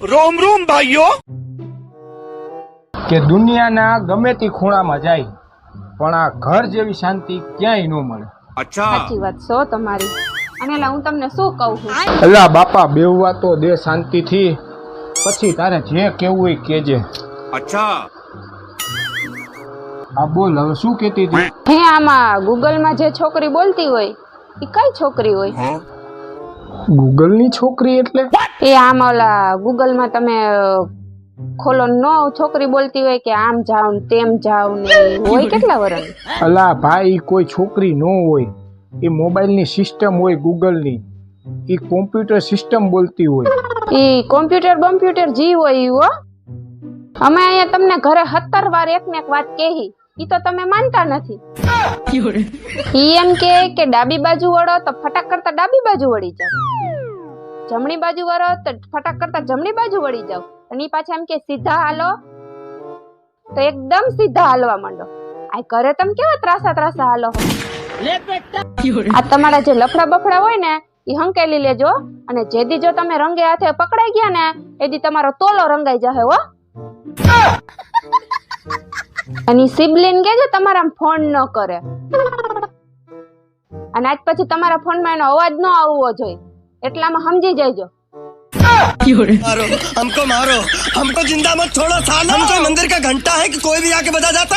रोम रोम भाइयों કે દુનિયાના ગમે તે ખૂણામાં જાય પણ આ ઘર જેવી શાંતિ ક્યાંય ન મળે. अच्छा સાચી વાત છો તમારી. અને એટલે હું તમને શું કહું છું, અલા બાપા બેહવા તો દે શાંતિથી, પછી તારે જે કેવું હોય કેજે. अच्छा આ બોલ હવે શું કહેતી હતી? હે આમાં ગૂગલમાં જે છોકરી બોલતી હોય એ કઈ છોકરી હોય? ગૂગલની છોકરી એટલે? એ આમ ઓલા ગૂગલમાં તમે ખોલો નો છોકરી બોલતી હોય કે આમ જાવ ને તેમ જાવ ને હોય કેટલા વર્ષ? અલા ભાઈ કોઈ છોકરી ન હોય, એ મોબાઈલની સિસ્ટમ હોય ગૂગલની, એ કોમ્પ્યુટર સિસ્ટમ બોલતી હોય. એ કોમ્પ્યુટર જી હોય ઈ હો. અમે અહીંયા તમને ઘરે 17 વાર એક ને એક વાત કહી, ઈ તો તમે માનતા નથી. ઈ એમ કે ડાબી બાજુ વળો તો ફટાક કરતા ડાબી બાજુ વળી જાવ, જમણી બાજુ વળો તો ફટાક કરતા જમણી બાજુ વળી જાવ, અને ઈ પાછા એમ કે સીધા હાલો તો એકદમ સીધા હાલવા માંડો. આ ઘરે તમે કેવા ત્રાસા હાલો. આ તમારા જે લફડા બફડા હોય ને એ હંકેલી લેજો, અને જેદી જો તમે રંગે હાથે પકડાઈ ગયા ને એદી તમારો તોલો રંગાઈ જશે હો. અને સિબલિન કેજો તમારા ફોન ન કરે, અને આજ પછી તમારા ફોનમાં એનો અવાજ ન આવવો જોઈએ, એટલામાં સમજી જજો. मारो हमको जिंदा मत छोड़ो सालो। हम कोई मंदिर का घंटा है कि कोई भी आके बजा जाता है।